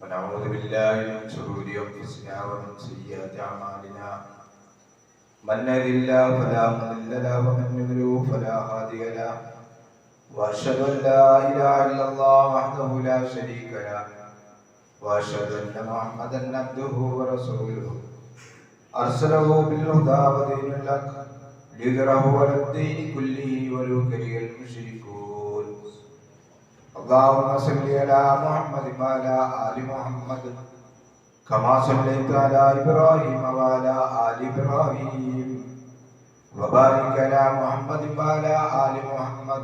ونعوذ بالله من شرور أنفسنا ومن سيئات أعمالنا من يهده الله فلا مضل له ومن يضلل فلا هادي له وأشهد أن لا إله إلا الله وحده لا شريك له وأشهد أن محمدا عبده ورسوله أرسله بالهدى ودين الحق ليظهره على الدين كله ولو كره المشركون اللهم صل على محمد وعلى آل محمد كما صليت على إبراهيم وعلى آل إبراهيم وبارك على محمد وعلى آل محمد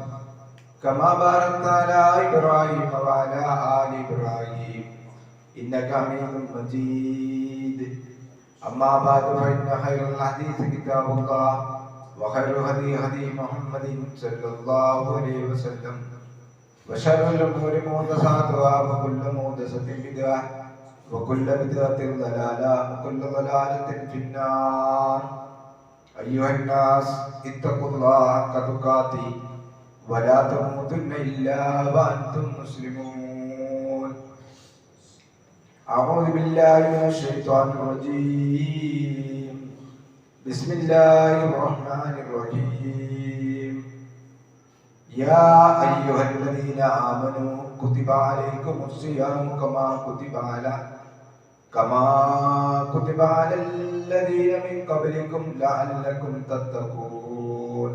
كما باركت على إبراهيم وعلى آل إبراهيم إنك حميد مجيد أما بعد فإن خير الحديث كتاب الله وخير الهدي هدي محمد صلى الله عليه وسلم وشر الأمور محدثاتها وكل محدثة بدعة وكل بدعة ضلالة وكل ضلالة في النار أيها الناس اتقوا الله حق تقاته ولا تموتن إلا وأنتم مسلمون أعوذ بالله من الشيطان الرجيم بسم الله الرحمن الرحيم يا أيها الذين آمنوا كتب عليكم الصيام كما كتب على الذين من قبلكم لعلكم تتقون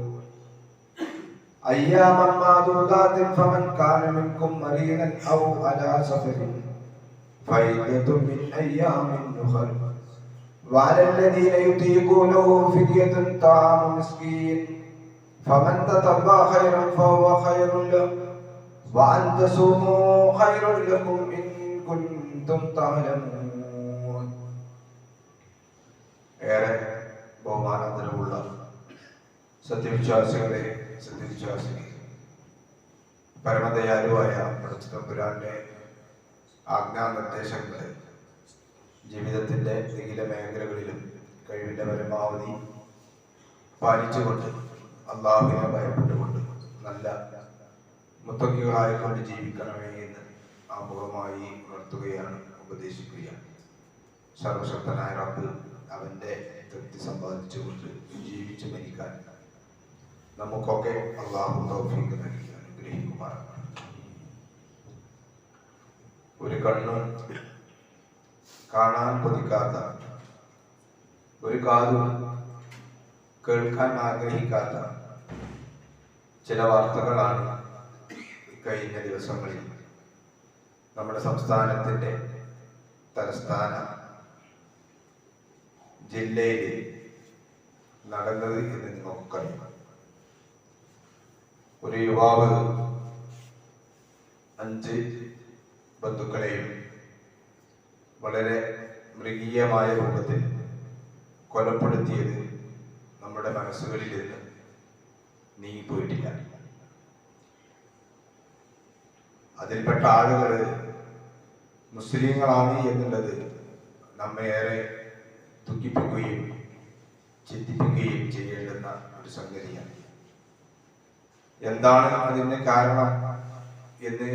أياما معدودات فمن كان منكم مريضا أو على سفر فعدة من أيام أخر وعلى الذين يطيقونه فدية طعام مسكين فمن تطوع خيرا فهو خير له وأن تصوموا خير لكم إن كنتم تعلمون. ഏറെ ബഹുമാനാന്തരമുള്ള സത്യവിശ്വാസികളെ സത്യവിശ്വാസിനി, പരമദയാലുവായ പടച്ചതമ്പുരാന്റെ ആജ്ഞാനിർദ്ദേശങ്ങളെ ജീവിതത്തിന്റെ നിഖില മേഖലകളിലും കഴിവിന്റെ പരമാവധി പാലിച്ചുകൊണ്ട് അള്ളാഹുവിനെ ഭയപ്പെട്ടുകൊണ്ട് നല്ല മുത്തക്കികളായിക്കൊണ്ട് ജീവിക്കണമേ എന്ന് ആമുഖമായി ഉണർത്തുകയാണ്, ഉപദേശിക്കുകയാണ്. സർവശക്തനായ റബ്ബ് അവന്റെ തൃപ്തി സമ്പാദിച്ചുകൊണ്ട് ജീവിച്ചു മരിക്കാൻ നമുക്കൊക്കെ അള്ളാഹു തൗഫീഖ് നൽകി അനുഗ്രഹിക്കുമാറാണ്. ഒരു കണ്ണും കാണാൻ കൊതിക്കാത്ത, ഒരു കാതും കേൾക്കാൻ ആഗ്രഹിക്കാത്ത ചില വാർത്തകളാണ് കഴിഞ്ഞ ദിവസങ്ങളിൽ നമ്മുടെ സംസ്ഥാനത്തിന്റെ തലസ്ഥാന ജില്ലയിൽ നടന്നത് എന്ന് നമുക്കറിയാം. ഒരു യുവാവ് 5 ബന്ധുക്കളെയും വളരെ മൃഗീയമായ രൂപത്തിൽ കൊലപ്പെടുത്തിയത് നമ്മുടെ മനസ്സുകളിൽ നിന്ന് നീങ്ങിപ്പോയിട്ടില്ല. അതിൽപ്പെട്ട ആളുകൾ മുസ്ലിങ്ങളാണ് എന്നുള്ളത് നമ്മെ ഏറെ ദുഃഖിപ്പിക്കുകയും ചിന്തിപ്പിക്കുകയും ചെയ്യേണ്ടുന്ന ഒരു സംഗതിയാണ്. എന്താണ് അതിന് കാരണം എന്ന്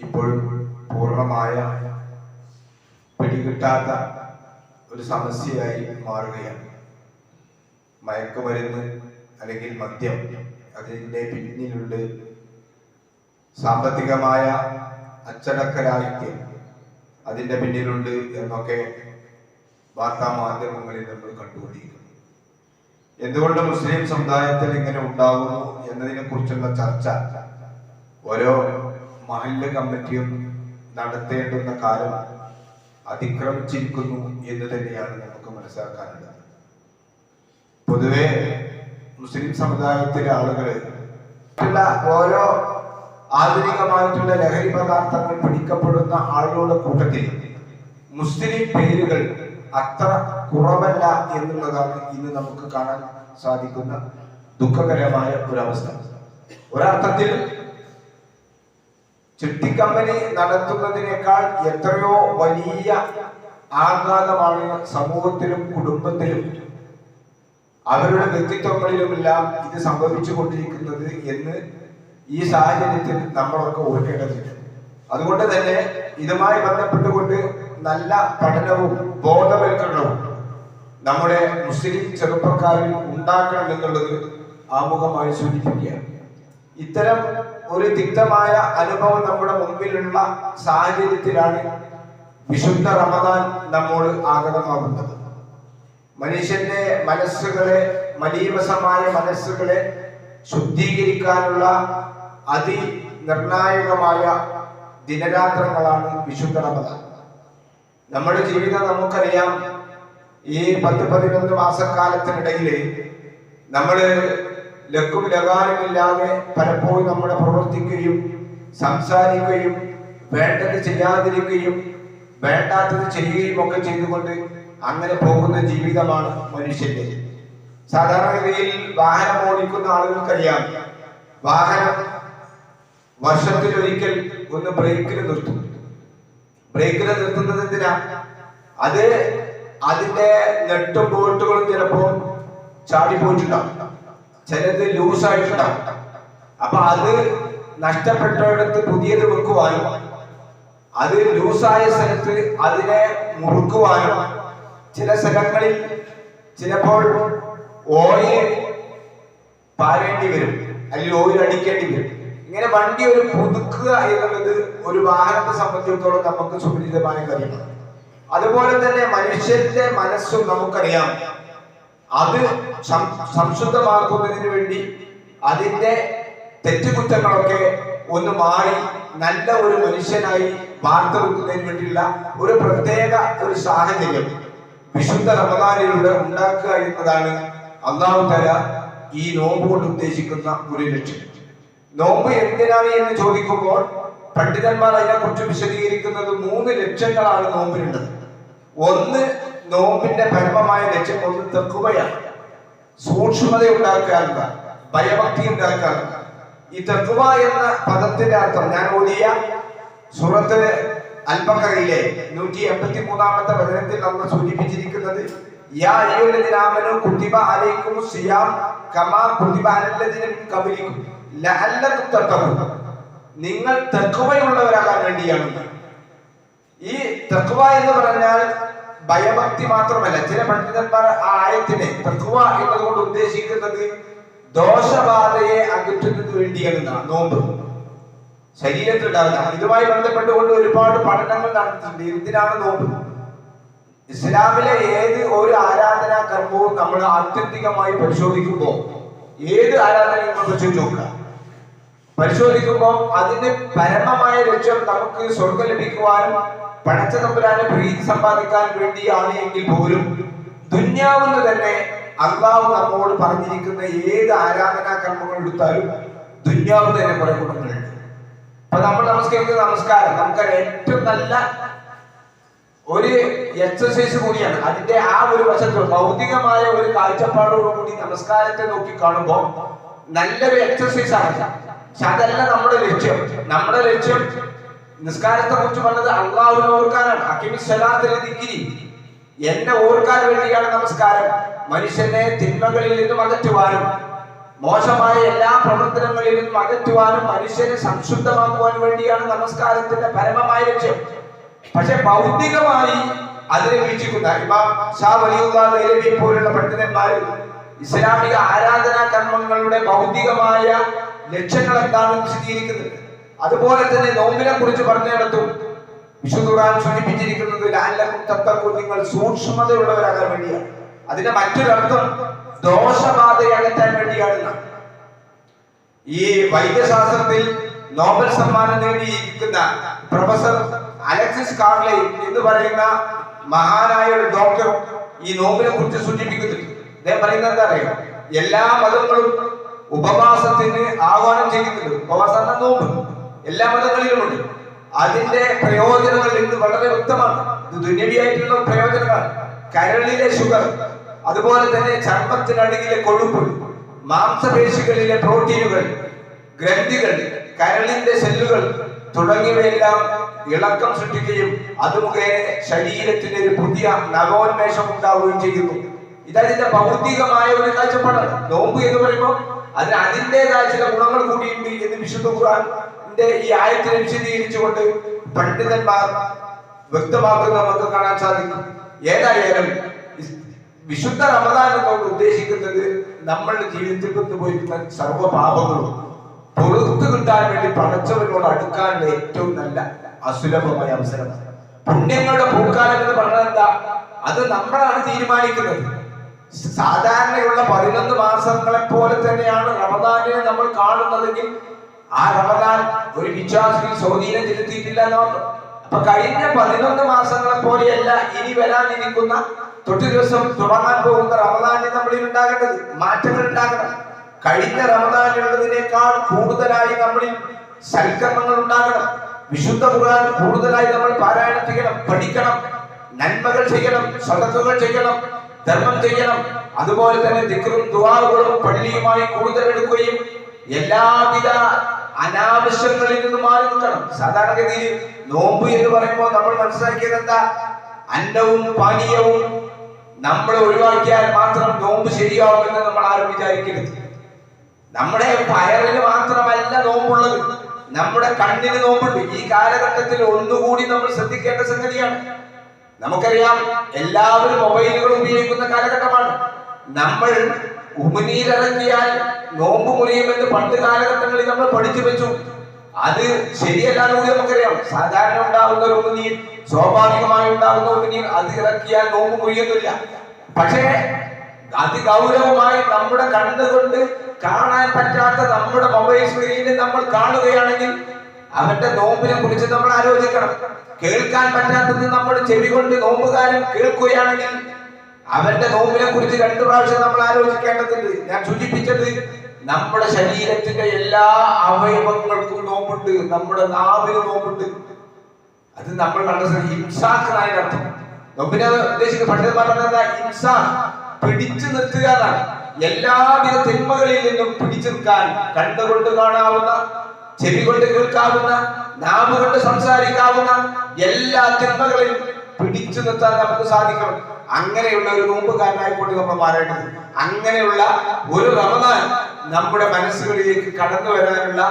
ഇപ്പോഴും പൂർണ്ണമായ പിടികിട്ടാത്ത ഒരു സമസ്യയായി മാറുകയാണ്. മയക്കുമരുന്ന് അല്ലെങ്കിൽ മദ്യം, അതിൻ്റെ പിന്നിലുള്ള സാമ്പത്തികമായ അച്ചടക്കരാഹിത്യം അതിൻ്റെ പിന്നിലുണ്ട് എന്നൊക്കെ വാർത്താ മാധ്യമങ്ങളിൽ നമ്മൾ കണ്ടുകൊണ്ടിരിക്കുന്നു. എന്തുകൊണ്ട് മുസ്ലിം സമുദായത്തിൽ ഇങ്ങനെ ഉണ്ടാകുന്നു എന്നതിനെ കുറിച്ചുള്ള ചർച്ച ഓരോ മഹല്ല് കമ്മിറ്റിയും നടത്തേണ്ടുന്ന കാലം അതിക്രമിച്ചിരിക്കുന്നു എന്ന് തന്നെയാണ് നമുക്ക് മനസ്സിലാക്കാനുള്ളത്. പൊതുവെ മുസ്ലിം സമുദായത്തിലെ ആളുകള് ഓരോ ആധുനികമായിട്ടുള്ള ലഹരി പദാർത്ഥങ്ങൾ പിടിക്കപ്പെടുന്ന ആളുകളുടെ കൂട്ടത്തിൽ മുസ്ലിം പേരുകൾ അത്ര കുറവല്ല എന്നുള്ളതാണ് ഇന്ന് നമുക്ക് കാണാൻ സാധിക്കുന്ന ദുഃഖകരമായ ഒരവസ്ഥ. ഒരർത്ഥത്തിൽ ചിട്ടിക്കമ്പനി നടത്തുന്നതിനേക്കാൾ എത്രയോ വലിയ ആഘാതമാണ് സമൂഹത്തിലും കുടുംബത്തിലും അവരുടെ വ്യക്തിത്വങ്ങളിലുമെല്ലാം ഇത് സംഭവിച്ചു കൊണ്ടിരിക്കുന്നത് എന്ന് ഈ സാഹചര്യത്തിൽ നമ്മളൊക്കെ ഓർക്കേണ്ടതുണ്ട്. അതുകൊണ്ട് തന്നെ ഇതുമായി ബന്ധപ്പെട്ടുകൊണ്ട് നല്ല പഠനവും ബോധവൽക്കരണവും നമ്മുടെ മുസ്ലിം ചെറുപ്പക്കാരിൽ ഉണ്ടാക്കണം എന്നുള്ളത് ആമുഖമായി സൂചിപ്പിക്കുകയാണ്. ഇത്തരം ഒരു തിക്തമായ അനുഭവം നമ്മുടെ മുമ്പിലുള്ള സാഹചര്യത്തിലാണ് വിശുദ്ധ റമദാൻ നമ്മോട് ആഗതമാകുന്നത്. മനുഷ്യന്റെ മനസ്സുകളെ, മലീമസമായ മനസ്സുകളെ ശുദ്ധീകരിക്കാനുള്ള അതിനിർണായകമായ ദിനരാത്രങ്ങളാണ് വിശുദ്ധ റമദാൻ. നമ്മുടെ ജീവിതം നമുക്കറിയാം. ഈ 10-11 മാസക്കാലത്തിനിടയിൽ നമ്മൾ ലക്കും ലകാരമില്ലാതെ പലപ്പോഴും നമ്മൾ പ്രവർത്തിക്കുകയും സംസാരിക്കുകയും വേണ്ടത് ചെയ്യാതിരിക്കുകയും വേണ്ടാത്തത് ചെയ്യുകയും ഒക്കെ ചെയ്തുകൊണ്ട് അങ്ങനെ പോകുന്ന ജീവിതമാണ് മനുഷ്യന്റെ. സാധാരണഗതിയിൽ വാഹനം ഓടിക്കുന്ന ആളുകൾക്കറിയാം, വാഹനം വർഷത്തിലൊരിക്കൽ ഒന്ന് ബ്രേക്കിൽ നിർത്തും. ബ്രേക്കിൽ നിർത്തുന്നത് എന്തിനാ? അത് അതിന്റെ നെട്ടും ബോൾട്ടുകളും ചിലപ്പോൾ ചാടിപ്പോയിട്ടുണ്ടാവും, ചിലത് ലൂസായിട്ടുണ്ടാവും. അപ്പൊ അത് നഷ്ടപ്പെട്ടയിടത്ത് പുതിയത് വെക്കുവാനും അത് ലൂസായ സ്ഥലത്ത് അതിനെ മുറുക്കുവാനും ചില സ്ഥലങ്ങളിൽ ചിലപ്പോൾ ഓയിൽ പാരേണ്ടി വരും, അല്ലെങ്കിൽ ഓയിൽ അടിക്കേണ്ടി വരും. ഇങ്ങനെ വണ്ടി ഒരു പുതുക്കുക എന്നുള്ളത് ഒരു വാഹനത്തെ സംബന്ധിച്ചിടത്തോളം നമുക്ക് സുപരിചിതമായ കാര്യമാണ്. അതുപോലെ തന്നെ മനുഷ്യന്റെ മനസ്സും നമുക്കറിയാം. അത് സംശുദ്ധമാക്കുന്നതിന് വേണ്ടി അതിന്റെ തെറ്റുകുറ്റങ്ങളൊക്കെ ഒന്ന് മാറി നല്ല ഒരു മനുഷ്യനായി വാർത്തെടുക്കുന്നതിന് വേണ്ടിയുള്ള ഒരു പ്രത്യേക ഒരു സാഹചര്യം വിശുദ്ധ റമദാനിലൂടെ ഉണ്ടാക്കുക എന്നതാണ് അല്ലാഹു തആല ഈ നോമ്പ് കൊണ്ട് ഉദ്ദേശിക്കുന്ന ഒരു ലക്ഷ്യം. നോമ്പ് എന്തിനാണ് എന്ന് ചോദിക്കുമ്പോൾ പണ്ഡിതന്മാർ അതിനെക്കുറിച്ച് വിശദീകരിക്കുന്നത് 3 ലക്ഷ്യങ്ങളാണ് നോമ്പിനുള്ളത്. ഒന്ന്, നോമ്പിന്റെ പരമമായ ലക്ഷ്യം ഒന്ന് തഖ്വയാണ്, സൂക്ഷ്മത ഉണ്ടാക്കാനുള്ള, ഭയഭക്തി ഉണ്ടാക്കാനുള്ള. ഈ തഖ്വ എന്ന പദത്തിന്റെ അർത്ഥം ഞാൻ ഓതിയ സൂറത്ത് അൽ-ബഖറയിലെ 183-ാമത്തെ വചനത്തിൽ നമ്മൾ സൂചിപ്പിച്ചിരിക്കുന്നത് യാ അയ്യുഹല്ലദീന ആമനൂ കുതിബ അലൈക്കുമുസ് സിയാം കമാ കുതിബ അലല്ലദീന മിൻ ഖബലിക്കും ലഅല്ലകും തഖ്വൂൻ. നിങ്ങൾ തഖ്വയുള്ളവരാകാൻ വേണ്ടിയാണ്. ഈ തഖ്വ എന്ന് പറഞ്ഞാൽ ഭയഭക്തി മാത്രമല്ല. ചില പണ്ഡിതന്മാർ ആ ആയത്തിനെ തഖ്വ എന്നതുകൊണ്ട് ഉദ്ദേശിക്കുന്നത് ദോഷബാധയെ അകറ്റുന്നതിന് വേണ്ടിയാണ് നോമ്പ് ശരീരത്തിൽ ഉണ്ടാകുന്ന. ഇതുമായി ബന്ധപ്പെട്ടുകൊണ്ട് ഒരുപാട് പഠനങ്ങൾ നടത്തിയിട്ടുണ്ട്. എന്തിനാണ് നോമ്പ്? ഇസ്ലാമിലെ ഏത് ഒരു ആരാധനാ കർമ്മവും നമ്മൾ ആത്യന്തികമായി പരിശോധിക്കുമ്പോൾ, ഏത് ആരാധനയും പരിശോധിക്കുമ്പോൾ അതിന്റെ പരമമായ ലക്ഷ്യം നമുക്ക് സ്വർഗം ലഭിക്കുവാനും പടച്ച തമ്പുരാനെ പ്രീതി സമ്പാദിക്കാൻ വേണ്ടിയാണ് എങ്കിൽ പോലും ദുന്യാവിന് തന്നെ അള്ളാഹു നമ്മോട് പറഞ്ഞിരിക്കുന്ന ഏത് ആരാധനാ കർമ്മങ്ങൾ എടുത്താലും ദുന്യാവ് തന്നെ കുറെ ഗുണങ്ങളുണ്ട്. അപ്പൊ നമ്മൾ നമസ്കരിക്കുന്ന നമസ്കാരം നമുക്കറിയാം ഏറ്റവും നല്ല ഒരു എക്സസൈസ് കൂടിയാണ്. അതിന്റെ ആ ഒരു വശത്ത് ഭൗതികമായ ഒരു കാഴ്ചപ്പാടോടുകൂടി നമസ്കാരത്തെ നോക്കി കാണുമ്പോൾ നല്ലൊരു എക്സസൈസ് ആണ്. പക്ഷെ അതല്ല നമ്മുടെ ലക്ഷ്യം. നമ്മുടെ ലക്ഷ്യം നിസ്കാരത്തെ കുറിച്ച് പറഞ്ഞത് അള്ളാഹുവിനെ ഓർക്കാനാണ്. അഖിമിസ്സലാത്തിൽ ദിക്രി, എന്നെ ഓർക്കാൻ വേണ്ടിയാണ് നമസ്കാരം. മനുഷ്യനെ തിന്മകളിൽ നിന്നും അകറ്റുവാനും മോശമായ എല്ലാ പ്രവർത്തനങ്ങളിൽ നിന്നും അകറ്റുവാനും മനുഷ്യനെ സംശുദ്ധമാക്കുവാൻ വേണ്ടിയാണ് നമസ്കാരത്തിന്റെ പരമമായ ലക്ഷ്യം. പക്ഷെ ഭൗതികമായി അതിനെ വീക്ഷിക്കുന്ന ഇമാം ഷാ വലിയുല്ലാഹി ദഹ്ലവി പോലുള്ള പണ്ഡിതന്മാർ ഇസ്ലാമിക ആരാധനാ കർമ്മങ്ങളുടെ ഭൗതികമായ ലക്ഷ്യങ്ങൾ എന്താണെന്ന് വിശദീകരിക്കുന്നത്. അതുപോലെ തന്നെ നോമ്പിനെ കുറിച്ച് പറഞ്ഞിടത്തും വിശുദ്ധ ഖുർആൻ സൂചിപ്പിച്ചിരിക്കുന്നത് ലഅല്ലകും തത്തഖൂൻ, നിങ്ങൾ സൂക്ഷ്മതയുള്ളവരാകാൻ വേണ്ടിയാണ്. അതിന്റെ മറ്റൊരർത്ഥം ദോഷബാധയെ അകറ്റാൻ വേണ്ടിയാണ്. ഈ വൈദ്യശാസ്ത്രത്തിൽ നോബൽ സമ്മാനം നേടിയിരിക്കുന്ന പ്രൊഫസർ അലക്സിസ് കാർലൈ എന്ന് പറയുന്ന മഹാനായ ഒരു ഡോക്ടർ ഈ നോമ്പിനെ കുറിച്ച് സൂചിപ്പിക്കുന്നുണ്ട്. അദ്ദേഹം പറയുന്നത് എന്താ അറിയാം? എല്ലാ മതങ്ങളും ഉപവാസത്തിന് ആഹ്വാനം ചെയ്യുന്നുണ്ട്. ഉപവാസം നോമ്പ് എല്ലാ മതങ്ങളിലുമുണ്ട്. അതിന്റെ പ്രയോജനങ്ങൾ ഇന്ന് വളരെ വ്യക്തമാണ്. ഇത് ദുന്യവിയായിട്ടുള്ള പ്രയോജനമാണ്. കരളിലെ ഷുഗർ, അതുപോലെ തന്നെ ചർമ്മത്തിനടിയിലെ കൊഴുപ്പ്, മാംസപേശികളിലെ പ്രോട്ടീനുകൾ, ഗ്രന്ഥികൾ, കരളിന്റെ സെല്ലുകൾ തുടങ്ങിയവയെല്ലാം ഇളക്കം സൃഷ്ടിക്കുകയും അത് മുഖേന ശരീരത്തിന് ഒരു പുതിയ നവോന്മേഷം ഉണ്ടാവുകയും ചെയ്യുന്നു. ഇതതിന്റെ ഭൗതികമായ ഒരു കാഴ്ചപ്പാടാണ്. നോമ്പ് എന്ന് പറയുമ്പോൾ അതിന് അതിൻ്റെതായ ചില ഗുണങ്ങൾ കൂടിയുണ്ട് എന്ന് വിശുദ്ധ ഖുർആൻ ഈ ആയത്തിനെ വിശദീകരിച്ചുകൊണ്ട് പണ്ഡിതന്മാർ വ്യക്തമാക്കുന്നത് നമുക്ക് കാണാൻ സാധിക്കും. ഏതായാലും വിശുദ്ധ റമദാൻ എന്നോട് ഉദ്ദേശിക്കുന്നത് നമ്മളുടെ ജീവിതത്തിൽ കൊണ്ടുപോയിരുന്ന സർവ്വപാപങ്ങളും പുറത്തു കിട്ടാൻ വേണ്ടി പടച്ചവനോട് അടുക്കാനുള്ള ഏറ്റവും നല്ല അസുലഭമായ അവസരമാണ്. പുണ്യങ്ങളുടെ പൂക്കാലം എന്ന് പറഞ്ഞാൽ എന്താ? അത് നമ്മളാണ് തീരുമാനിക്കുന്നത്. സാധാരണയുള്ള 11 മാസങ്ങളെ പോലെ തന്നെയാണ് റമദാനിനെ നമ്മൾ കാണുന്നതെങ്കിൽ ആ റമദാൻ ഒരു വിശ്വാസിയിൽ സ്വാധീനം ചെലുത്തിയിട്ടില്ല എന്നാണ്. അപ്പൊ കഴിഞ്ഞ 11 മാസങ്ങളെ പോലെയല്ല ഇനി വരാനിരിക്കുന്ന തൊട്ട് ദിവസം തുടങ്ങാൻ പോകുന്ന റമദാനിൽ നമ്മളിൽ ഉണ്ടാകേണ്ടത്. മാറ്റങ്ങൾ ഉണ്ടാകണം. കഴിഞ്ഞ റമദാനിലുള്ളതിനേക്കാൾ കൂടുതലായി നമ്മളിൽ സൽക്കർമ്മങ്ങൾ ഉണ്ടാകണം. വിശുദ്ധ ഖുർആൻ കൂടുതലായി നമ്മൾ പാരായണം ചെയ്യണം, പഠിക്കണം, നന്മകൾ ചെയ്യണം, സദഖകൾ ചെയ്യണം, ധർമ്മം ചെയ്യണം. അതുപോലെ തന്നെ ദിക്റും ദുആകളും പള്ളിയുമായി കൂടുതൽ എടുക്കുകയും എല്ലാവിധ അനാവശ്യങ്ങളിൽ നിന്ന് മാറി നിൽക്കണം. സാധാരണഗതിയിൽ നോമ്പ് എന്ന് പറയുമ്പോൾ നമ്മൾ മനസ്സിലാക്കിയത് എന്താ? അന്നവും പാനീയവും നമ്മൾ ഒഴിവാക്കിയാൽ മാത്രം നോമ്പ് ശരിയാവുമെന്ന് നമ്മൾ ആരും വിചാരിക്കരുത്. നമ്മുടെ വയറിന് മാത്രമല്ല നോമ്പുള്ളത്, നമ്മുടെ കണ്ണിന് നോമ്പുണ്ട്. ഈ കാലഘട്ടത്തിൽ ഒന്നുകൂടി നമ്മൾ ശ്രദ്ധിക്കേണ്ട സംഗതിയാണ്. നമുക്കറിയാം, എല്ലാവരും മൊബൈലുകൾ ഉപയോഗിക്കുന്ന കാലഘട്ടമാണ്. നമ്മൾ ഉമിനീരിറങ്ങിയാൽ നോമ്പ് മുറിയുമെന്ന് പണ്ട് കാലഘട്ടങ്ങളിൽ നമ്മൾ പഠിച്ചു വെച്ചു. അത് ശരിയല്ലാന്ന് കൂടി നമുക്കറിയാം. സാധാരണ ഉണ്ടാകുന്ന ഒരു ഉമിനീർ, സ്വാഭാവികമായി ഉണ്ടാകുന്ന ഉമിനീർ, അത് ഇറക്കിയാൽ നോമ്പ് മുറിയുന്നില്ല. പക്ഷേ അതിഗൗരവമായി നമ്മുടെ കണ്ണുകൊണ്ട് കാണാൻ പറ്റാത്ത നമ്മുടെ മൊബൈൽ സ്ക്രീനിൽ നമ്മൾ കാണുകയാണെങ്കിൽ അവന്റെ നോമ്പിനെ കുറിച്ച് നമ്മൾ ആലോചിക്കണം. കേൾക്കാൻ പറ്റാത്തത് നമ്മുടെ ചെവി കൊണ്ട് നോമ്പുകാരൻ കേൾക്കുകയാണെങ്കിൽ അവന്റെ നോമ്പിനെ കുറിച്ച് 2 പ്രാവശ്യം നമ്മൾ ആലോചിക്കേണ്ടതുണ്ട്. ഞാൻ സൂചിപ്പിച്ചത് നമ്മുടെ ശരീരത്തിന്റെ എല്ലാ അവയവങ്ങൾക്കും നോമ്പുണ്ട്. നമ്മുടെ നാവിന് നോമ്പുണ്ട്. അത് നമ്മൾ കണ്ടത് ഇംസാഖ് അർത്ഥം. നോമ്പിനെ ഉദ്ദേശിക്കുന്ന പണ്ഡിതന്മാർ പറഞ്ഞത് ഇംസാഖ്, പിടിച്ചു നിർത്തുക എന്നാണ്. എല്ലാവിധ തിന്മകളിൽ നിന്നും പിടിച്ചു നിൽക്കാൻ കണ്ണുകൊണ്ട് കാണാവുന്ന, ചെവി കൊണ്ട് കേൾക്കാവുന്ന, നാവ് കൊണ്ട് സംസാരിക്കാവുന്ന എല്ലാ തിന്മകളിലും പിടിച്ചു നിർത്താൻ നമുക്ക് സാധിക്കണം. അങ്ങനെയുള്ള ഒരു നോമ്പുകാരനായിക്കൊണ്ട് നമ്മൾ മാറേണ്ടത്. അങ്ങനെയുള്ള ഒരു റമദാൻ നമ്മുടെ മനസ്സുകളിലേക്ക് കടന്നു വരാനുള്ള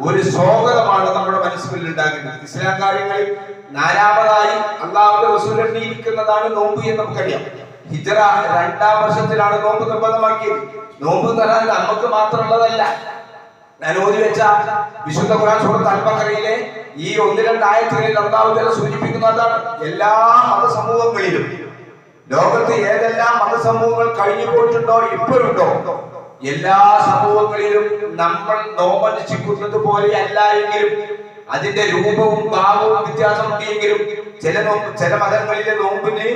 ഒരു സ്വാഗതമാണ് നമ്മുടെ മനസ്സുകളിൽ ഉണ്ടാകേണ്ടത്. ഇസ്ലാം കാര്യങ്ങളിൽ 4ാമതായി അല്ലാഹുവിന്റെ റസൂൽ എണ്ണിയിരിക്കുന്നതാണ് നോമ്പ് എന്ന് നമുക്കറിയാം. ഹിജ്റ 2ാം വർഷത്തിലാണ് നോമ്പ് നിർബന്ധമാക്കിയത്. നോമ്പ് എന്ന് പറഞ്ഞാൽ നമുക്ക് മാത്രമുള്ളതല്ല. ഞാൻ ഓതി വെച്ച വിശുദ്ധ ഖുർആൻ സൂറത്ത് അൽ-ബഖറയിലെ ഈ 1-2 ആയത്തുകളിൽ അല്ലാഹു സൂചിപ്പിക്കുന്നതാണ് എല്ലാ മതസമൂഹങ്ങളിലും, ലോകത്ത് ഏതെല്ലാം മതസമൂഹങ്ങൾ കഴിഞ്ഞു പോയിട്ടുണ്ടോ ഇപ്പോഴുണ്ടോ, എല്ലാ സമൂഹങ്ങളിലും നമ്മൾ നോമ്പനുഷ്ഠിക്കുന്നത് പോലെയല്ല എങ്കിലും അതിന്റെ രൂപവും ഭാവവും വ്യത്യാസമുണ്ട്. എങ്കിലും ചില മതങ്ങളിലെ നോമ്പിന്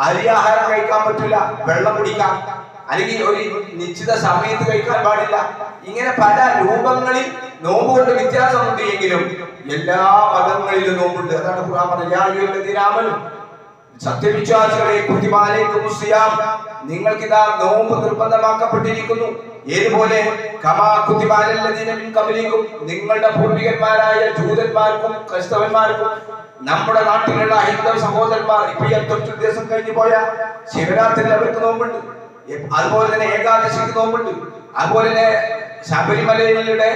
അരിയാഹാരം കഴിക്കാൻ പറ്റില്ല, വെള്ളം കുടിക്കാം, അല്ലെങ്കിൽ ഒരു നിശ്ചിത സമയത്ത് കഴിക്കാൻ പാടില്ല. ഇങ്ങനെ പല രൂപങ്ങളിൽ നോമ്പ് കൊണ്ട് വ്യത്യാസമുണ്ട്. എങ്കിലും എല്ലാ മതങ്ങളിലും നോമ്പുണ്ട്. അതാണ് ഖുർആൻ പറഞ്ഞത്, സത്യവിശ്വാസികളെ കുത്തിബാലൈക്കുമുസ്സിയാം, നിങ്ങൾക്കിതാ നോമ്പ് നിർബന്ധമാക്കപ്പെട്ടിരിക്കുന്നു. ഏതുപോലെ കമാ കുത്തിബാലല്ലദീന മിൻ ഖബലിക്കും, നിങ്ങളുടെ പൂർവികന്മാരായ ജൂതന്മാർക്കും ക്രൈസ്തവന്മാർക്കും നമ്മുടെ നാട്ടിലുള്ള ഹൈന്ദവ സഹോദരന്മാർ ഇപ്പൊ ഈ അടുത്ത ദിവസം കഴിഞ്ഞു പോയ ശിവരാത്രിയിൽ അവർക്ക് നോമ്പുണ്ട്. അതുപോലെ തന്നെ ഏകാദശിക്ക് നോമ്പുണ്ട്. അതുപോലെ തന്നെ ശബരിമലയുടെ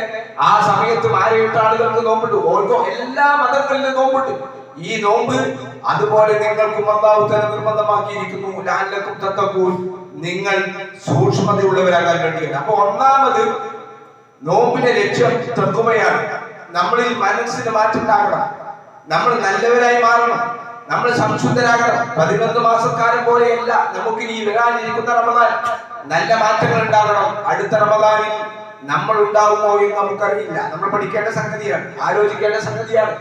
ആ സമയത്ത് മാലയിട്ട ആളുകൾക്ക് നോമ്പുണ്ട്. ഓരോ എല്ലാ മതങ്ങളിലും നോമ്പുണ്ട്. ഈ നോമ്പ് അതുപോലെ നിങ്ങൾക്കും അല്ലാഹു തആല നിർബന്ധമാക്കിയിരിക്കുന്നു. ലഅല്ലക്കും തത്തഖൂൻ, നിങ്ങൾ സൂക്ഷ്മതയുള്ളവരാകാൻ വേണ്ടിയാണ്. അപ്പൊ ഒന്നാമത് നോമ്പിന്റെ ലക്ഷ്യം തഖ്വയാണ്. നമ്മളിൽ മനസ്സിന് മാറ്റമുണ്ടാകണം. നമ്മൾ നല്ലവരായി മാറണം. നമ്മൾ സംശുദ്ധരാകണം. 11 മാസക്കാലം പോലെയല്ല നമുക്ക് ഈ വരാനിരിക്കുന്ന റമദാൻ. നല്ല മാറ്റങ്ങൾ ഉണ്ടാകണം. അടുത്ത റമദാനിൽ നമ്മൾ ഉണ്ടാവുമോ എന്ന് നമുക്കറിയില്ല. നമ്മൾ പഠിക്കേണ്ട സംഗതിയാണ്, ആലോചിക്കേണ്ട സംഗതിയാണ്.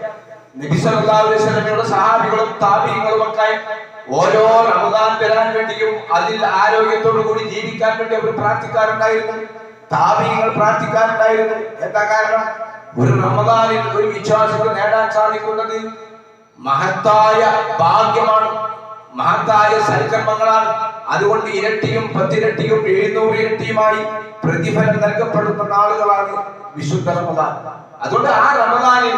നബി സല്ലല്ലാഹു അലൈഹി വസല്ലമയുടെ സഹാബികളും താബിഈങ്ങളും ഒക്കെ ഓരോ റമദാൻ വരാൻ വേണ്ടിയും അതിൽ ആരോഗ്യത്തോടു കൂടി ജീവിക്കാൻ വേണ്ടി അവർ പ്രാർത്ഥിക്കാറുണ്ടായിരുന്നു. താബിഈങ്ങൾ പ്രാർത്ഥിക്കാറുണ്ടായിരുന്നു. എന്താ കാരണം? ഒരു റമദാനിൽ ഒരു വിശ്വാസിക്ക് നേടാൻ സാധിക്കുന്നത് മഹത്തായ ഭാഗ്യമാണ്, മഹത്തായ സൽക്കർമ്മങ്ങളാണ്. അതുകൊണ്ട് ഇരട്ടിയും 10 ഇരട്ടിയും 700 ഇരട്ടിയുമായി പ്രതിഫലം നൽകപ്പെടുന്ന നാളുകളാണ് വിശുദ്ധ റമദാൻ. അതുകൊണ്ട് ആ റമദാനിൽ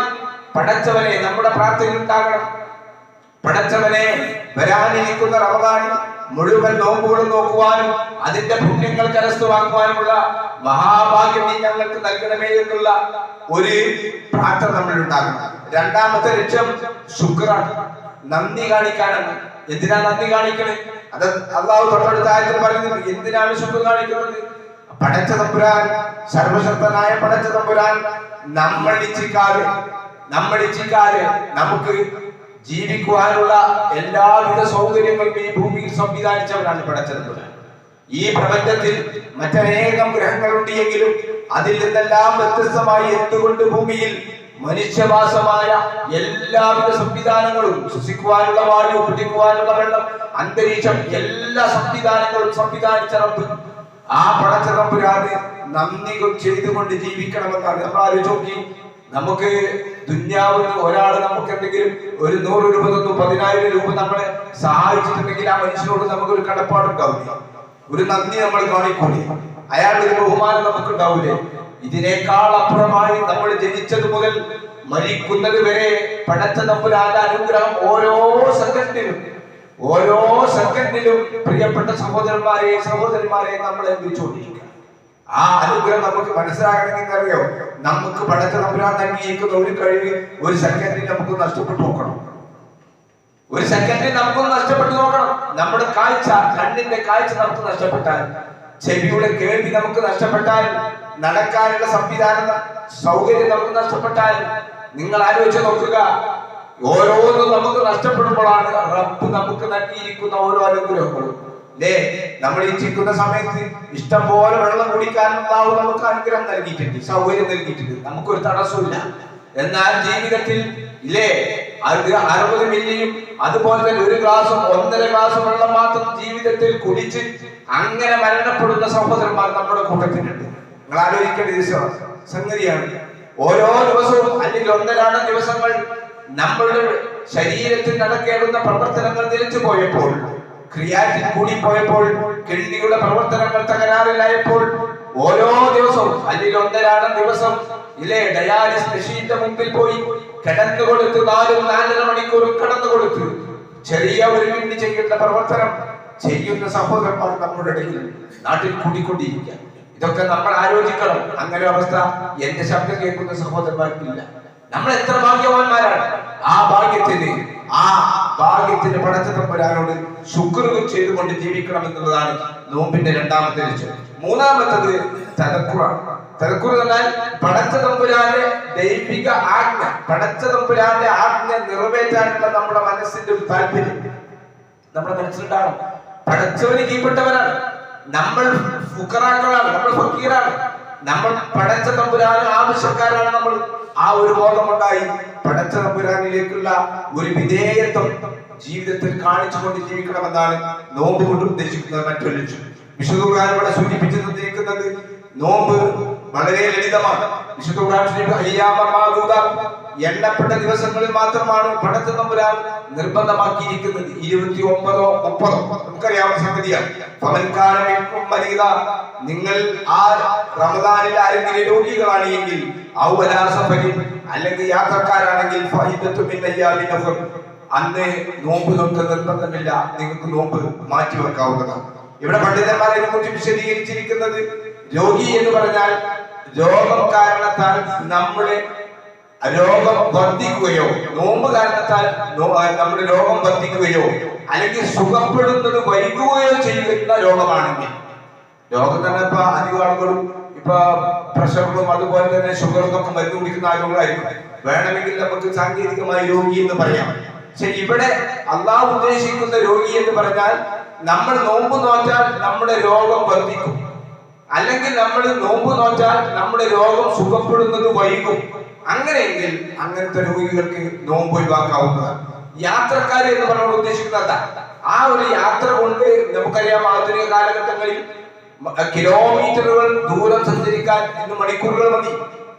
പടച്ചവനെ നമ്മുടെ പ്രാർത്ഥന ഉണ്ടാകണം. പടച്ചവനെ വരാനിരിക്കുന്ന റമദാനിൽ മുഴുവൻ നോമ്പുകളും നോക്കുവാനും അതിന്റെ പുണ്യങ്ങൾ കരസ്ഥമാക്കുവാനുമുള്ള മഹാഭാഗ്യം നീ ഞങ്ങൾക്ക് നൽകണമേ എന്നുള്ള ഒരു പ്രാർത്ഥന നമ്മൾ ഉണ്ടാകണം. രണ്ടാമത്തെ ലക്ഷ്യം ശുക്റാണ്, നന്ദി കാണിക്കാനാണ്. എന്തിനാ നന്ദി കാണിക്കണേ? അത് അള്ളാഹു തൊട്ടടുത്ത ആയത്തിൽ പറയുന്നത്. എന്തിനാണ് ശുക്ർ കാണിക്കുന്നത്? പടച്ച തമ്പുരാൻ, സർവശക്തനായ പടച്ച തമ്പുരാൻ നമ്മളിച്ചിക്കാതെ നമുക്ക് ജീവിക്കുവാനുള്ള എല്ലാവിധ സൗകര്യങ്ങളും ഈ ഭൂമിയിൽ സംവിധാനിച്ചവരാണ് പടച്ച തമ്പുരാൻ. ഈ പ്രപഞ്ചത്തിൽ മറ്റനേകം ഗ്രഹങ്ങളുണ്ട് എങ്കിലും അതിൽ നിന്നെല്ലാം വ്യത്യസ്തമായി എന്തുകൊണ്ട് ഭൂമിയിൽ മനുഷ്യവാസമായ എല്ലാവിധ സംവിധാനങ്ങളും, ശ്വസിക്കുവാനുള്ള വായു, കുടിക്കുവാനുള്ള വെള്ളം, അന്തരീക്ഷം, എല്ലാ സംവിധാനങ്ങളും സംവിധാനിച്ച റബ്ബ്, ആ പടച്ച തമ്പുരാന് നന്ദി ചെയ്തുകൊണ്ട് ജീവിക്കണമെന്നാണ്. നമ്മൾ ആലോചിച്ച് നോക്കി, നമുക്ക് ദുന്യാവിൽ ഒരാൾ നമുക്ക് എന്തെങ്കിലും ഒരു 100 രൂപ തന്നു, 10,000 രൂപ നമ്മളെ സഹായിച്ചിട്ടുണ്ടെങ്കിൽ ആ മനുഷ്യനോട് നമുക്കൊരു കടപ്പാടുണ്ടാവില്ല, ഒരു നന്ദി നമ്മൾ കാണിക്കൂലേ, അയാളുടെ ഒരു ബഹുമാനം നമുക്ക് ഉണ്ടാവൂലേ? ഇതിനേക്കാൾ അപ്പുറമായി നമ്മൾ ജനിച്ചത് മുതൽ മരിക്കുന്നത് വരെ പടച്ച തമ്പുരാന്റെ അനുഗ്രഹം ഓരോ സെക്കൻഡിലും പ്രിയപ്പെട്ട സഹോദരന്മാരെ നമ്മൾ എന്തിച്ചുകൊണ്ടിരിക്കുക. ആ അനുഗ്രഹം നമുക്ക് മനസ്സിലാകണമെങ്കിൽ അറിയോ, നമുക്ക് പടച്ച തമ്പുരാൻ നൽകിയിരിക്കുന്ന ഒരു കഴിവ് ഒരു സെക്കൻഡിൽ നമുക്ക് നഷ്ടപ്പെട്ടു നോക്കണം. ഒരു സെക്കൻഡിൽ നമുക്കൊന്ന് നഷ്ടപ്പെട്ടു നോക്കണം. നമ്മുടെ കാഴ്ച, കണ്ണിന്റെ കാഴ്ച നമുക്ക് നഷ്ടപ്പെട്ടാൽ, ചെവിയുടെ കേൾവി നമുക്ക് നഷ്ടപ്പെട്ടാൽ, നടക്കാനുള്ള സൗകര്യം നമുക്ക് നഷ്ടപ്പെട്ടാൽ, നിങ്ങൾ ആലോചിച്ച് നോക്കുക, ഓരോന്നും നമുക്ക് നഷ്ടപ്പെടുമ്പോഴാണ് റബ്ബ് നമുക്ക് നൽകിയിരിക്കുന്ന ഓരോ അനുഗ്രഹങ്ങളും. അല്ലേ? നമ്മൾ ഇരിക്കുന്ന സമയത്ത് ഇഷ്ടം പോലെ വെള്ളം കുടിക്കാൻ നമുക്ക് അനുഗ്രഹം നൽകിയിട്ടുണ്ട്, സൗകര്യം നൽകിയിട്ടുണ്ട്, നമുക്കൊരു തടസ്സമില്ല. എന്നാൽ ജീവിതത്തിൽ ഇല്ലേ 60 മില്ലിയും അതുപോലെ തന്നെ 1 ഗ്ലാസും 1.5 ഗ്ലാസും വെള്ളം മാത്രം ജീവിതത്തിൽ കുടിച്ച് അങ്ങനെ മരണപ്പെടുന്ന സഹോദരന്മാർ നമ്മുടെ കൂട്ടത്തിലുണ്ട്. നിങ്ങൾ ആലോചിക്കേണ്ട സംഗതിയാണ്. ഓരോ ദിവസവും അല്ലെങ്കിൽ 1.5 ദിവസങ്ങൾ നമ്മളുടെ ശരീരത്തിൽ നടക്കേണ്ടുന്ന പ്രവർത്തനങ്ങൾ നിലച്ചു പോയപ്പോൾ, ക്രിയാറ്റിൻ കൂടിപ്പോയപ്പോൾ, കിഡ്നിയുടെ പ്രവർത്തനങ്ങൾ തകരാറിലായപ്പോൾ, ഓരോ ദിവസവും അല്ലെങ്കിൽ 1.5 ദിവസം ഇല്ലേ ഡയാലിസിസ് മെഷീന്റെ മുമ്പിൽ പോയി കിടന്നു കൊടുത്ത് 4-4.5 മണിക്കൂറും കിടന്നു കൊടുത്ത് ചെറിയ ഒരു മിനിറ്റ് ചെയ്യേണ്ട പ്രവർത്തനം ചെയ്യുന്ന സഹോദരന്മാർ നമ്മുടെ ഇടയിൽ നാട്ടിൽ കൂടിക്കൊണ്ടിരിക്കുക. ഇതൊക്കെ നമ്മൾ ആലോചിക്കണം. അങ്ങനെ അവസ്ഥ എന്റെ ശബ്ദം കേൾക്കുന്ന സഹോദരന്മാർക്കില്ല. നമ്മൾ എത്ര ഭാഗ്യവാന്മാരാണ്. ആ ഭാഗ്യത്തിന് പടച്ച തമ്പുരാനോട് ശുക്ർ ചെയ്തുകൊണ്ട് ജീവിക്കണം എന്നുള്ളതാണ് നോമ്പിന്റെ രണ്ടാമത്തെ ലക്ഷ്യം. മൂന്നാമത്തത് തദക്കുർ എന്നാൽ പടച്ച തമ്പുരാന്റെ ദൈവിക ആജ്ഞ, പടച്ച തമ്പുരാന്റെ ആജ്ഞ നിറവേറ്റാനുള്ള നമ്മുടെ മനസ്സിന്റെ ഒരു താല്പര്യം നമ്മുടെ മനസ്സിലുണ്ടാകണം. പടച്ചവന് കീഴ്പ്പെട്ടവരാണ് നമ്മൾ, ഫുഖറാക്കളാണ് നമ്മൾ, ഫക്കീറാണ് നമ്മൾ, പടച്ച തമ്പുരാന് ആവശ്യക്കാരാണ് നമ്മൾ. ആ ഒരു ബോധമുണ്ടായി പടച്ച തമ്പുരാനിലേക്കുള്ള ഒരു വിധേയത്വം ജീവിതത്തിൽ കാണിച്ചുകൊണ്ട് ജീവിക്കണമെന്നാണ് നോമ്പ് കൊണ്ട് ഉദ്ദേശിക്കുന്നത് മറ്റൊരു ലക്ഷ്യം. വിശുദ്ധ ഖുർആൻ ഇവിടെ സൂചിപ്പിച്ചു തന്നിരിക്കുന്നത് നോമ്പ് വളരെ ലളിതമാണ്. വിശുദ്ധ ഖുർആൻ എണ്ണപ്പെട്ട ദിവസങ്ങളിൽ മാത്രമാണ് പടച്ച തമ്പുരാൻ നിർബന്ധമാക്കിയിരിക്കുന്നത്. 29-30 നമുക്കറിയാവുന്ന സംഗതിയാണ്. നിങ്ങൾ ആ റമദാനിൽ ആരെങ്കിലും രോഗികളാണ് എങ്കിൽ, അല്ലെങ്കിൽ യാത്രക്കാരാണെങ്കിൽ അന്ന് നോമ്പ് നോക്ക് നിർബന്ധമില്ല, നിങ്ങൾക്ക് നോമ്പ് മാറ്റിവെക്കാവുന്നതാണ്. ഇവിടെ പണ്ഡിതന്മാരെ കുറിച്ച് വിശദീകരിച്ചിരിക്കുന്നത്, രോഗി എന്ന് പറഞ്ഞാൽ രോഗം കാരണത്താൽ നമ്മുടെ രോഗം വർദ്ധിക്കുകയോ, നോമ്പ് കാരണത്താൽ നമ്മുടെ രോഗം വർദ്ധിക്കുകയോ അല്ലെങ്കിൽ സുഖപ്പെടുന്നത് വൈകുകയോ ചെയ്യുന്ന രോഗമാണെങ്കിൽ, രോഗം തന്നെ ഇപ്പൊ അധികം ആളുകളും ഇപ്പൊ പ്രഷറും അതുപോലെ തന്നെ ഷുഗറും ഒക്കെ മരുന്ന് കുടിക്കുന്ന ആളുകളായിരിക്കും. വേണമെങ്കിൽ നമുക്ക് സാങ്കേതികമായി രോഗി എന്ന് പറയാം. പക്ഷെ ഇവിടെ അള്ളാഹു ഉദ്ദേശിക്കുന്ന രോഗി എന്ന് പറഞ്ഞാൽ നമ്മൾ നോമ്പ് നോറ്റാൽ നമ്മുടെ രോഗം വർദ്ധിക്കും, അല്ലെങ്കിൽ നമ്മൾ നോമ്പ് നോറ്റാൽ നമ്മുടെ രോഗം സുഖപ്പെടുന്നത് വൈകും. അങ്ങനെയെങ്കിൽ അങ്ങനത്തെ രോഗികൾക്ക് നോമ്പ് ഒഴിവാക്കാവുന്നതാണ്. യാത്രക്കാർ എന്ന് പറഞ്ഞാൽ ഉദ്ദേശിക്കുന്നത് ആ ഒരു യാത്ര കൊണ്ട് നമുക്കറിയാം, ആധുനിക കാലഘട്ടങ്ങളിൽ കിലോമീറ്ററുകൾ ദൂരം സഞ്ചരിക്കാൻ ഇന്ന് മണിക്കൂറുകൾ മതി.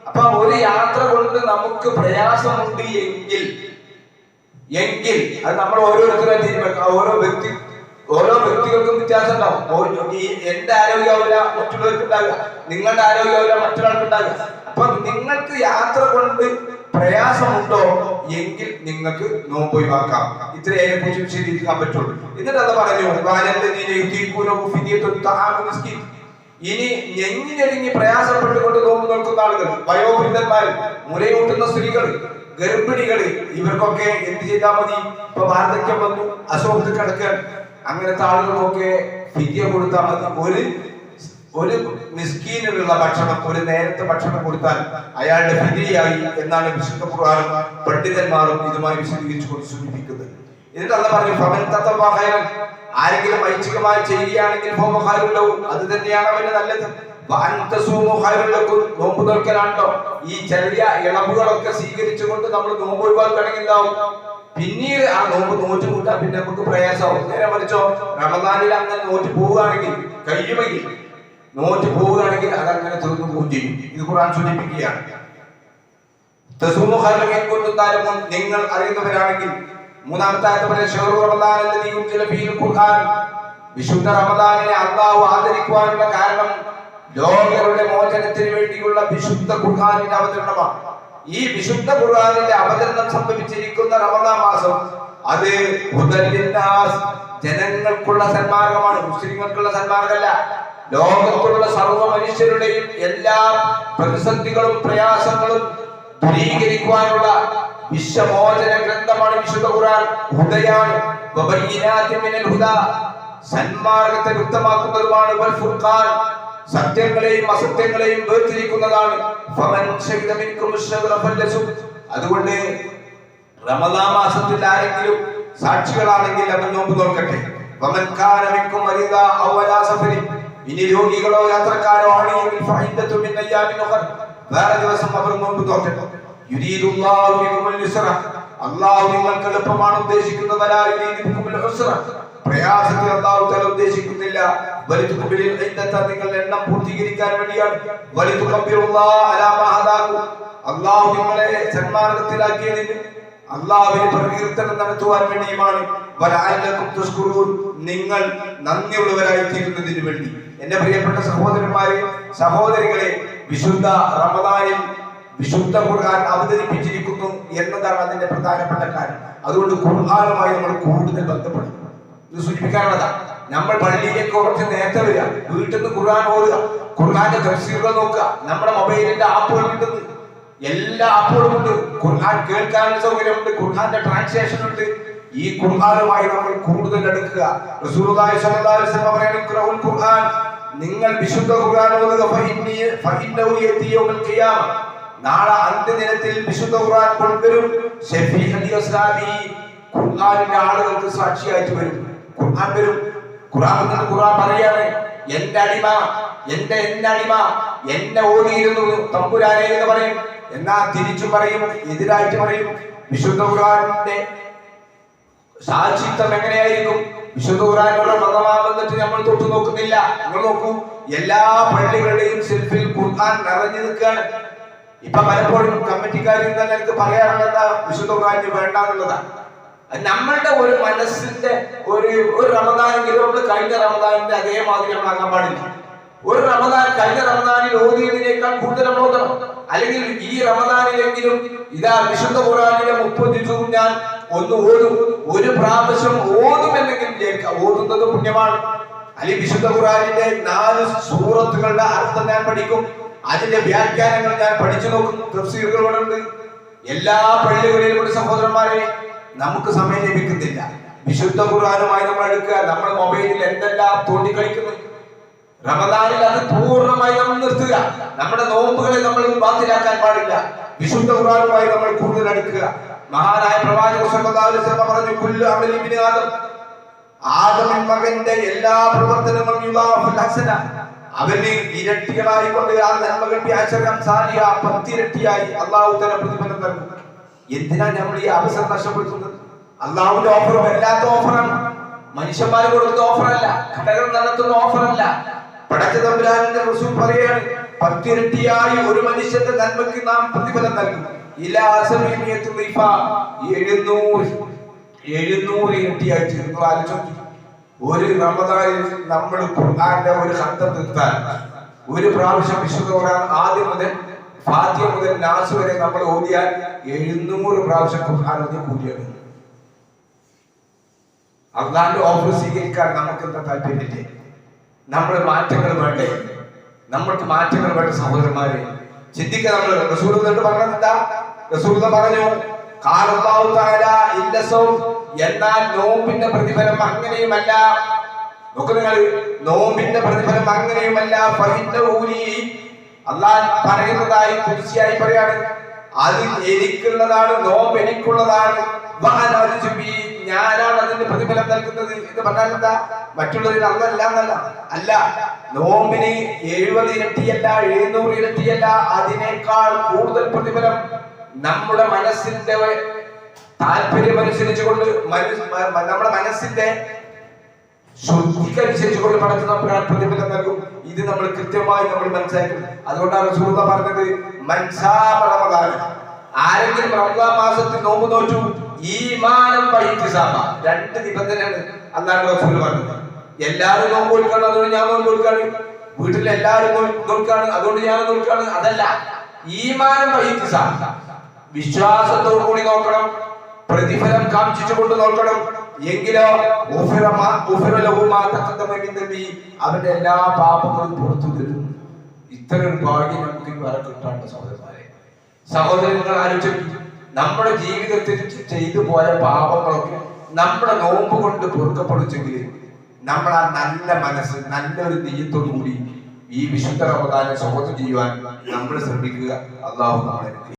അപ്പൊ ഒരു യാത്ര കൊണ്ട് നമുക്ക് പ്രയാസമുണ്ട് എങ്കിൽ അത് നമ്മൾ ഓരോരുത്തരും തീരുമാനിക്കാം. ഓരോ വ്യക്തികൾക്കും വ്യത്യാസം ഉണ്ടാവും. എന്റെ ആരോഗ്യമാവില്ല മറ്റുള്ളവർക്ക് ഉണ്ടാകുക, നിങ്ങളുടെ ആരോഗ്യമാവില്ല മറ്റൊരാൾക്ക് ഉണ്ടാകുക. അപ്പൊ നിങ്ങൾക്ക് യാത്ര കൊണ്ട് പ്രയാസമുണ്ടോ എങ്കിൽ നിങ്ങൾക്ക് നോമ്പ് ഒഴിവാക്കാം. ഇത്രയും അതിനെ കുറിച്ച് വിശദീകരിക്കാൻ പറ്റുള്ളൂ. എന്നിട്ട് അത് പറഞ്ഞു, ഇനി ഞെങ്ങിഞ്ഞെരുങ്ങി പ്രയാസപ്പെട്ടുകൊണ്ട് നോമ്പ് നോക്കുന്ന ആളുകൾ, വയോവൃദ്ധന്മാർ, മുലയൂട്ടുന്ന സ്ത്രീകൾ, ഗർഭിണികൾ, ഇവർക്കൊക്കെ എന്ത് ചെയ്താൽ മതി? ഇപ്പൊ വാർദ്ധക്യം വന്നു, അസുഖത്തിൽ കിടക്കാൻ, അങ്ങനത്തെ ആളുകൾക്കൊക്കെ ഫിദ്യ കൊടുത്താൽ മതി. ഒരു മിസ്കീനുള്ള ഭക്ഷണം, ഒരു നേരത്തെ ഭക്ഷണം കൊടുത്താൽ അയാളുടെ ഫിദ്യയായി എന്നാണ് വിശുദ്ധ ഖുർആനും പണ്ഡിതന്മാരും ഇതുമായി വിശദീകരിച്ചുകൊണ്ട് സൂചിപ്പിക്കുന്നത്. എന്നിട്ട് അല്ലാഹു പറഞ്ഞു, ഫമൻ തതവ്വ ഖൈറൻ, ആരെങ്കിലും ഐച്ഛികമായി ചെയ്യുകയാണെങ്കിൽ ഫഹുവ ഖൈറുൻ ലഹു, അത് തന്നെയാണ് അവന് നല്ലത്. വഅൻ തസൂമു ഖൈറുൻ ലക്കും, നോമ്പ് നോൽക്കലാണോ. ഈ ചെറിയ ഇളവുകളൊക്കെ സ്വീകരിച്ചുകൊണ്ട് നമ്മൾ നോമ്പ് ഒഴിവാക്കുകയാണെങ്കിൽ എന്താവും? പിന്നീട് ആ നോമ്പ് നോറ്റ് കൂട്ടാൻ പിന്നെ നമുക്ക് പ്രയാസമാവും. നേരെ മറിച്ചോ, റമദാനിൽ അങ്ങനെ നോറ്റ് പോവുകയാണെങ്കിൽ, കഴിയുമെങ്കിൽ നോറ്റ് പോവുകയാണെങ്കിൽ അതങ്ങനെ തീർന്നു പോകും ചെയ്യും. ഇത് ഖുർആൻ സൂചിപ്പിക്കുകയാണ്. തസൂമു ഖൈറൻ ഇൻ കുൻതും തഅലമൂൻ, നിങ്ങൾ അറിയുന്നവരാണെങ്കിൽ. മൂന്നാമത്തെ ആയത്ത് പറയുന്നത്, ശഹ്റു റമദാൻ അല്ലദീ ഉൻസില ഫീഹിൽ ഖുർആൻ, വിശുദ്ധ റമദാനിനെ അല്ലാഹു ആദരിക്കുവാനുള്ള കാരണം ലോകരുടെ മോചനത്തിന് വേണ്ടിയുള്ള വിശുദ്ധ ഖുർആനിന്റെ അവതരണമാണ്. ഈ വിശുദ്ധ ഖുർആനിന്റെ അവതരണം സംഭവിച്ചിരിക്കുന്ന റമദാൻ മാസം അത് ഹുദൽ ലിന്നാസ്, ജനങ്ങൾക്കുള്ള സന്മാർഗമാണ്, മുസ്ലിങ്ങൾക്കുള്ള സന്മാർഗമല്ല. ലോകത്തുള്ള സർവ്വ മനുഷ്യരുടെയും എല്ലാ പ്രതിസന്ധികളും പ്രയാസങ്ങളും ദൂരീകരിക്കുവാനുള്ള വിശ്വമോചന ഗ്രന്ഥമാണ് വിശുദ്ധ ഖുർആൻ. ഹുദയാണ്, വബയ്യിനാതിൻ മിനൽ ഹുദാ, സന്മാർഗത്തെ വ്യക്തമാക്കുന്നതുമാണ്. വൽ ഫുർഖാൻ, സത്യങ്ങളെയും അസത്യങ്ങളെയും വേർതിരിക്കുന്നതാണ്. ഫമൻ ശഹിദ മിൻകും അശ്ശഹ്റ ഫല്യസും, അതുകൊണ്ട് റമദാൻ മാസത്തിൽ ആരെങ്കിലും സാക്ഷികളാണെങ്കിൽ അവൻ നോമ്പ് നോക്കട്ടെ. വമൻ കാന മിൻകും മരീദാ ഔ അലാ സഫരി, ഇനി രോഗികളോ യാത്രക്കാരോ ആണെങ്കിൽ ഫഇദ്ദത്തു മിൻ അയ്യാമിൻ ഉഖർ, വേറെ ദിവസം അവർ നോമ്പ് നോക്കട്ടെ. യുരീദുല്ലാഹു ബികുമുൽ യുസ്റ, അല്ലാഹു നിങ്ങൾക്ക് എളുപ്പമാണ് ഉദ്ദേശിക്കുന്നത്. വലാ യുരീദു ബികുമുൽ ഉസ്റ, പ്രയാസത്തെ അല്ലാഹു തആല ഉദ്ദേശിക്കുന്നില്ല. വലിതുഖ്ബിലിൽ ഇദ്ദത, നിങ്ങൾ എണ്ണം പൂർത്തീകരിക്കാൻ വേണ്ടിയാണ്. വലിതുഖബ്ബിറുല്ലാഹ അലാ മാ ഹദാകു, അല്ലാഹു നിങ്ങളെ സന്മാർഗ്ഗത്തിലാക്കിയതിന് അല്ലാഹുവിനെ പ്രകീർത്തനം നടത്തുവാൻ വേണ്ടിയുമാണ്. വലഅല്ലകും തുഷ്കുറൂൻ, നിങ്ങൾ നന്ദിയുള്ളവരായി തീരുന്നതിന് വേണ്ടി. എന്റെ പ്രിയപ്പെട്ട സഹോദരന്മാരെ, സഹോദരികളെ, വിശുദ്ധ റമദാനിൽ വിശുദ്ധ ഖുർആൻ അവതരിപ്പിച്ചിരിക്കുന്നു എന്നതാണ് അതിന്റെ പ്രധാനപ്പെട്ട കാര്യം. അതുകൊണ്ട് ഖുർആനുമായി നമ്മൾ കൂടുതൽ ബന്ധപ്പെടും. ഇത് സൂചിപ്പിക്കാനുള്ളതാണ്. നമ്മൾ പള്ളിയിലേക്ക് കുറച്ച് നേരത്തെ വരിക, വീട്ടിൽ നിന്ന് ഖുർആൻ ഓതുക, ഖുർആന്റെ തഫ്സീറുകൾ നോക്കുക. നമ്മുടെ മൊബൈലിന്റെ ആപ്പുകൾ കിട്ടുന്നു, എല്ലാ ആപ്പുകളും ഉണ്ട്. ഖുർആൻ കേൾക്കാനുള്ള സൗകര്യമുണ്ട്, ഖുർആന്റെ ട്രാൻസ്ലേഷൻ ഉണ്ട്. ഈ ഖുർആനുമായി നമ്മൾ കൂടുതൽ അടുക്കുക. റസൂലുള്ളാഹി സ്വല്ലല്ലാഹു അലൈഹി വസല്ലം പറയുന്നു, ഖുർആൻ ഖുർആൻ, നിങ്ങൾ വിശുദ്ധ ഖുർആൻ ഓതുക. ഫഇന്നഹു യഅതി യൗമൽ ഖിയാമ, നാളെ അന്ത്യദിനത്തിൽ വിശുദ്ധ ഖുർആൻ കൊണ്ടുവരും. ശഫീഅൻ ലിഅസ്ഹാബി, ഖുർആനിന്റെ ആളുകൾക്ക് സാക്ഷിയായിട്ട് വരും. ഖുർആൻ വരും. ഖുർആൻ പറയാണ്, എന്റെ അടിമ, എന്റെ അടിമ എന്നെ ഓതിയിരുന്നു തമ്പുരാനെ എന്ന് പറയും. എന്നാ തിരിച്ചു പറയും, എതിരായിട്ട് പറയും. വിശുദ്ധ ഖുർആനിന്റെ സാക്ഷിത്വം എങ്ങനെയായിരിക്കും? വിശുദ്ധ ഖുർആനോട് മതമാകുന്നിട്ട് നമ്മൾ തൊട്ടു നോക്കുന്നില്ല. നിങ്ങൾ നോക്കൂ, എല്ലാ പള്ളികളുടെയും സെൽഫിൽ ഖുർആൻ നിറഞ്ഞു നിൽക്കുകയാണ്. ഇപ്പൊ പലപ്പോഴും കമ്മിറ്റിക്കാരിൽ തന്നെ എനിക്ക് പറയാറുള്ളത് വിശുദ്ധ ഖുർആന് വേണ്ടാന്നുള്ളതാണ്. നമ്മളുടെ ഒരു മനസ്സിന്റെ ഒരു റമദാനെങ്കിലും നമ്മൾ കഴിഞ്ഞ റമദാനിന്റെ അതേമാതിരി നമ്മൾ ആകാൻ പാടില്ല. ഒരു റമദാൻ കഴിഞ്ഞ റമദാനിൽ ഓതിയതിനേക്കാൾ കൂടുതൽ നമ്മൾ ഓതണം. അല്ലെങ്കിൽ ഈ റമദാനിലെങ്കിലും ഇതാ വിശുദ്ധ ഖുർആനിലെ 30 ജുസും ഞാൻ ഒന്ന് ഓതും, ഒരു പ്രാവശ്യം ഓതുമെന്നെങ്കിലും വിചാരിക്കുക. ഓതുന്നത് പുണ്യമാണ്. അല്ലെങ്കിൽ വിശുദ്ധ ഖുർആനിന്റെ 4 സൂറത്തുകളുടെ അർത്ഥം ഞാൻ പഠിക്കും, അതിന്റെ വ്യാഖ്യാനങ്ങൾ ഞാൻ പഠിച്ചു നോക്കും. തഫ്സീറുകളുണ്ട്. എല്ലാ പള്ളികളിലും സഹോദരന്മാരെ, നമുക്ക് സമയം ലഭിക്കുന്നില്ല. വിശുദ്ധ ഖുർആനുമായി നമ്മൾ എടുക്കുക. നമ്മുടെ മൊബൈലിൽ എന്തെല്ലാം തോണ്ടി കളിക്കുന്നു. റമദാനിൽ അത് പൂർണ്ണമായി നമ്മൾ നിർത്തുക. നമ്മുടെ നോമ്പുകളെ നമ്മൾ ബാത്തിലാക്കാൻ പാടില്ല. വിശുദ്ധ ഖുർആനുമായി നമ്മൾ കൂടുതൽ അടുക്കുക. മഹാനായ പ്രവാചകൻ സല്ലല്ലാഹു അലൈഹി വസല്ലം പറഞ്ഞു, കുല്ലു അമലി ഇബ്നു ആദം, ആദമിൻ മകന്റെ എല്ലാ പ്രവർത്തനങ്ങളും യുദാഫുൽ ഹസന, അവന് ഇരട്ടികളായി കൊണ്ട് ആ നന്മകൾ 10 ഇരട്ടിയായി അല്ലാഹു തആല പ്രതിഫലം നൽകും. എന്തിനാ നമ്മൾ ഈ അവസരം നഷ്ടപ്പെടുത്തുന്നത്? അല്ലാഹുവിന്റെ ഓഫർ വല്ലാത്ത ഓഫറാണ്. മനുഷ്യന്മാർ കൊടുക്കുന്ന ഓഫറല്ല, കടകൾ നടത്തുന്ന ഓഫറല്ല. പടച്ച തമ്പുരാന്റെ റസൂൽ പറയാണ്, 10 ഇരട്ടിയായി ഒരു മനുഷ്യന്റെ നന്മയ്ക്ക് നാം പ്രതിഫലം നൽകും. 700 ഇരട്ടിയായി തീർന്നു. ആലോചിച്ചു, ഒരു റമദാനിൽ നമ്മൾ ഖുർആന്റെ ഒരു ഖത്തം തീർത്താൽ, ഒരു പ്രാവശ്യം വിശുദ്ധ ഖുർആൻ ആദ്യം മുതൽ ഫാത്തിഹ മുതൽ നാസ് വരെ നമ്മൾ ഓതിയാൽ 700 പ്രാവശ്യം ഖുർആൻ ഓതിയ കൂലിയാണ്. അള്ളാന്റെ ഓഫർ സ്വീകരിക്കാൻ നമുക്ക് എന്താ താല്പര്യമില്ലേ? നമ്മൾ മാറ്റങ്ങൾ വേണ്ടേ? നമ്മൾക്ക് മാറ്റങ്ങൾ വേണ്ട സഹോദരന്മാരെ. ചിന്തിക്കുക. നമ്മൾ റസൂൽ പറഞ്ഞത് എന്താ? റസൂൽ പറഞ്ഞു എന്നാൽ നോമ്പിന്റെ പ്രതിഫലം അങ്ങനെയുമല്ല. നോക്കൂ നിങ്ങൾ, നോമ്പിന്റെ പ്രതിഫലം അങ്ങനെയുമല്ല. അള്ളാഹ് പറയുന്നതായി കുരിശിയായി പറയാണ്, അത് എനിക്കുള്ളതാണ്, നോമ്പ് എനിക്കുള്ളതാണ്, ഞാനാണ് അതിന്റെ പ്രതിഫലം നൽകുന്നത് എന്ന് പറഞ്ഞാൽ എന്താ? മറ്റുള്ളതിന് അന്നല്ല എന്നല്ല. അല്ല, നോമ്പിന് 70 ഇരട്ടിയല്ല, 700 ഇരട്ടിയല്ല, അതിനേക്കാൾ കൂടുതൽ പ്രതിഫലം നമ്മുടെ മനസ്സിന്റെ താല്പര്യമനുസരിച്ചുകൊണ്ട്, നമ്മുടെ മനസ്സിന്റെ ശുദ്ധിക്കനുസരിച്ചുകൊണ്ട് പടക്കുന്ന പ്രതിഫലം നൽകും. ഇത് നമ്മൾ കൃത്യമായി നമ്മൾ മനസ്സിലാക്കും. അതുകൊണ്ടാണ് റസൂൽ പറഞ്ഞത്, ആരെങ്കിലും റമദാൻ മാസത്തിൽ നോമ്പ് നോറ്റു ഈമാനം വഹിത്തിസാബ, 2 നിബന്ധനയാണ് അല്ലാഹു റസൂൽ പറഞ്ഞത്. എല്ലാവരും നോമ്പ് നോൽക്കണം, അതുകൊണ്ട് ഞാൻ നോമ്പ് നോൽക്കാണ്. വീട്ടിൽ എല്ലാവരും നോൽക്കാണ്, അതുകൊണ്ട് ഞാൻ നോൽക്കാണ്. അതല്ല, ഈമാനം വഹിത്തിസാബ, വിശ്വാസത്തോടു കൂടി നോക്കണം, പ്രതിഫലം കാംക്ഷിച്ചുകൊണ്ട് നോക്കണം. എങ്കിലോ അവന്റെ എല്ലാ പാപങ്ങളും പുറത്തു തരും. ഇത്തരം ഭാഗ്യം നമുക്ക് വേറെ കിട്ടാണ്ട് സഹോദരങ്ങൾ ആലോചിച്ചു. നമ്മുടെ ജീവിതത്തിൽ ചെയ്തു പോയ പാപങ്ങളൊക്കെ നമ്മുടെ നോമ്പ് കൊണ്ട് പൊറുക്കപ്പെടുമെങ്കിൽ നമ്മൾ ആ നല്ല മനസ്സ്, നല്ലൊരു നെയ്യത്തോടു കൂടി ഈ വിശുദ്ധ റമദാനെ സ്വാഗതം ചെയ്യുവാൻ നമ്മൾ ശ്രമിക്കുക. അല്ലാഹു നമ്മളെ